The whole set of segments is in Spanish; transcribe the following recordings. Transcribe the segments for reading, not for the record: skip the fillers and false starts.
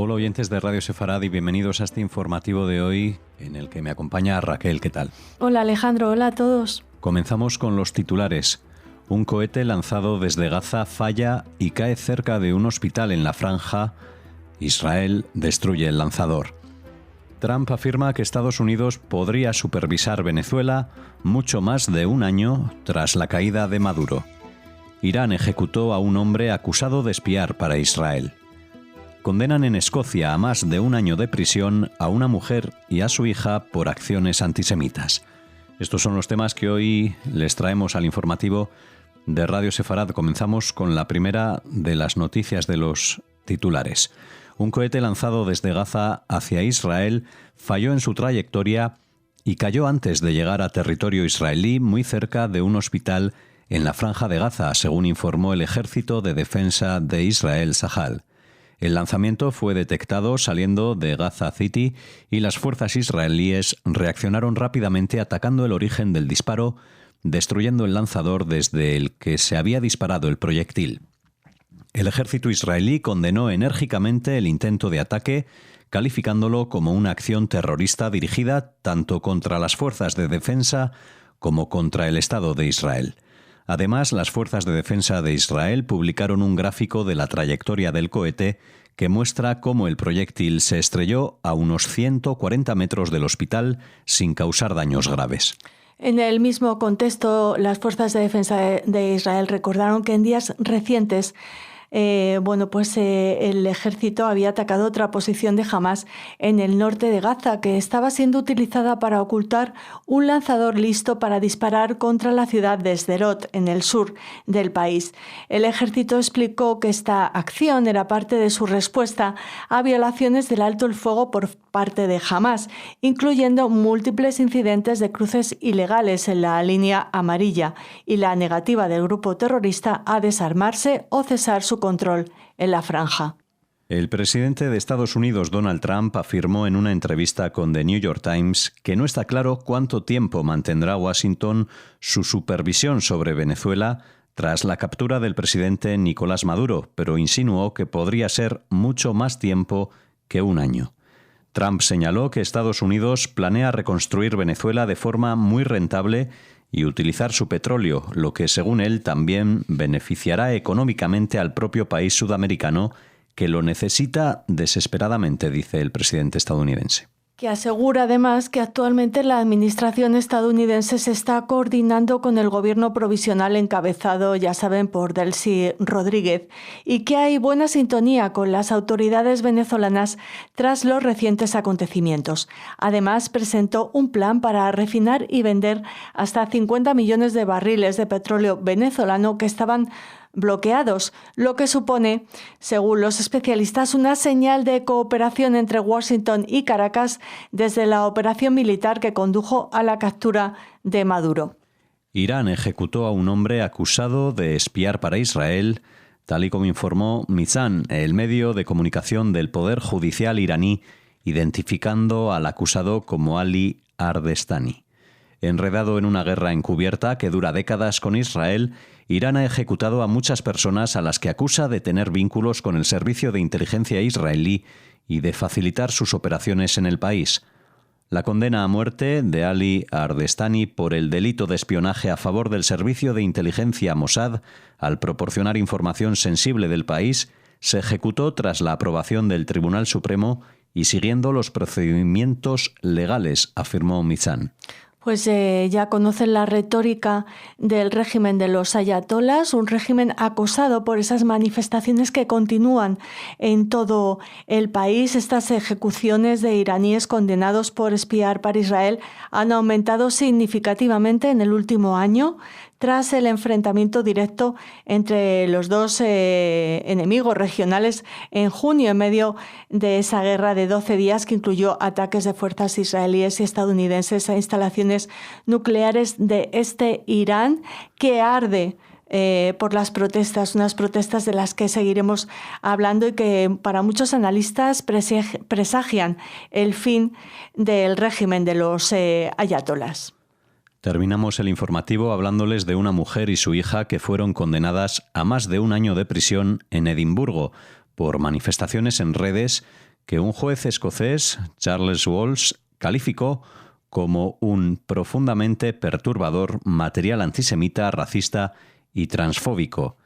Hola oyentes de Radio Sefarad y bienvenidos a este informativo de hoy en el que me acompaña Raquel. ¿Qué tal? Hola Alejandro, hola a todos. Comenzamos con los titulares. Un cohete lanzado desde Gaza falla y cae cerca de un hospital en la franja. Israel destruye el lanzador. Trump afirma que Estados Unidos podría supervisar Venezuela mucho más de un año tras la caída de Maduro. Irán ejecutó a un hombre acusado de espiar para Israel. Condenan en Escocia a más de un año de prisión a una mujer y a su hija por acciones antisemitas. Estos son los temas que hoy les traemos al informativo de Radio Sefarad. Comenzamos con la primera de las noticias de los titulares. Un cohete lanzado desde Gaza hacia Israel falló en su trayectoria y cayó antes de llegar a territorio israelí, muy cerca de un hospital en la franja de Gaza, según informó el Ejército de Defensa de Israel, Tzahal. El lanzamiento fue detectado saliendo de Gaza City y las fuerzas israelíes reaccionaron rápidamente atacando el origen del disparo, destruyendo el lanzador desde el que se había disparado el proyectil. El ejército israelí condenó enérgicamente el intento de ataque, calificándolo como una acción terrorista dirigida tanto contra las fuerzas de defensa como contra el Estado de Israel. Además, las fuerzas de defensa de Israel publicaron un gráfico de la trayectoria del cohete que muestra cómo el proyectil se estrelló a unos 140 metros del hospital sin causar daños graves. En el mismo contexto, las fuerzas de defensa de Israel recordaron que en días recientes el ejército había atacado otra posición de Hamás en el norte de Gaza, que estaba siendo utilizada para ocultar un lanzador listo para disparar contra la ciudad de Sderot, en el sur del país. El ejército explicó que esta acción era parte de su respuesta a violaciones del alto el fuego por parte de Hamás, incluyendo múltiples incidentes de cruces ilegales en la línea amarilla y la negativa del grupo terrorista a desarmarse o cesar su control en la franja. El presidente de Estados Unidos, Donald Trump, afirmó en una entrevista con The New York Times que no está claro cuánto tiempo mantendrá Washington su supervisión sobre Venezuela tras la captura del presidente Nicolás Maduro, pero insinuó que podría ser mucho más tiempo que un año. Trump señaló que Estados Unidos planea reconstruir Venezuela de forma muy rentable y utilizar su petróleo, lo que, según él, también beneficiará económicamente al propio país sudamericano, que lo necesita desesperadamente, dice el presidente estadounidense. Que asegura además que actualmente la administración estadounidense se está coordinando con el gobierno provisional encabezado, ya saben, por Delcy Rodríguez, y que hay buena sintonía con las autoridades venezolanas tras los recientes acontecimientos. Además, presentó un plan para refinar y vender hasta 50 millones de barriles de petróleo venezolano que estaban bloqueados, lo que supone, según los especialistas, una señal de cooperación entre Washington y Caracas desde la operación militar que condujo a la captura de Maduro. Irán ejecutó a un hombre acusado de espiar para Israel, tal y como informó Mizan, el medio de comunicación del Poder Judicial iraní, identificando al acusado como Ali Ardestani. Enredado en una guerra encubierta que dura décadas con Israel, Irán ha ejecutado a muchas personas a las que acusa de tener vínculos con el servicio de inteligencia israelí y de facilitar sus operaciones en el país. La condena a muerte de Ali Ardestani por el delito de espionaje a favor del servicio de inteligencia Mossad, al proporcionar información sensible del país, se ejecutó tras la aprobación del Tribunal Supremo y siguiendo los procedimientos legales, afirmó Mizan. Pues ya conocen la retórica del régimen de los ayatolás, un régimen acosado por esas manifestaciones que continúan en todo el país. Estas ejecuciones de iraníes condenados por espiar para Israel han aumentado significativamente en el último año, tras el enfrentamiento directo entre los dos enemigos regionales en junio, en medio de esa guerra de 12 días que incluyó ataques de fuerzas israelíes y estadounidenses a instalaciones nucleares de este Irán, que arde por las protestas, unas protestas de las que seguiremos hablando y que para muchos analistas presagian el fin del régimen de los ayatolás. Terminamos el informativo hablándoles de una mujer y su hija que fueron condenadas a más de un año de prisión en Edimburgo por manifestaciones en redes que un juez escocés, Charles Walsh, calificó como un profundamente perturbador material antisemita, racista y transfóbico.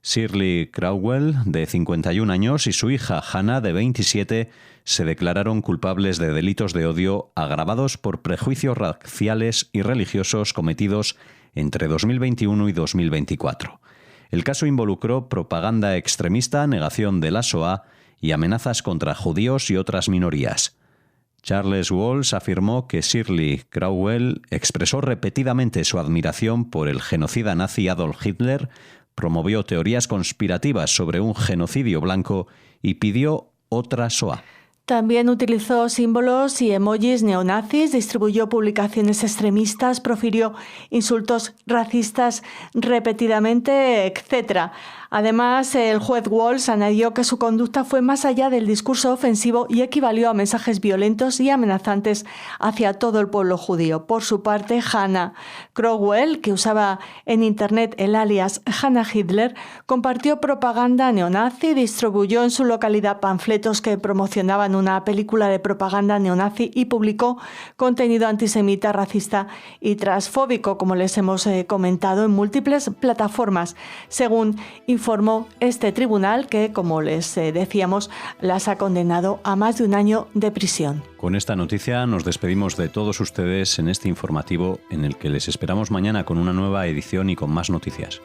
Shirley Crowell, de 51 años, y su hija Hannah, de 27, se declararon culpables de delitos de odio agravados por prejuicios raciales y religiosos cometidos entre 2021 y 2024. El caso involucró propaganda extremista, negación de la Shoah y amenazas contra judíos y otras minorías. Charles Walsh afirmó que Shirley Crowell expresó repetidamente su admiración por el genocida nazi Adolf Hitler, promovió teorías conspirativas sobre un genocidio blanco y pidió otra Shoah. También utilizó símbolos y emojis neonazis, distribuyó publicaciones extremistas, profirió insultos racistas repetidamente, etc. Además, el juez Walsh añadió que su conducta fue más allá del discurso ofensivo y equivalió a mensajes violentos y amenazantes hacia todo el pueblo judío. Por su parte, Hannah Crowell, que usaba en Internet el alias Hannah Hitler, compartió propaganda neonazi, distribuyó en su localidad panfletos que promocionaban una película de propaganda neonazi y publicó contenido antisemita, racista y transfóbico, como les hemos comentado, en múltiples plataformas, según informó este tribunal que, como les decíamos, las ha condenado a más de un año de prisión. Con esta noticia nos despedimos de todos ustedes en este informativo en el que les esperamos mañana con una nueva edición y con más noticias.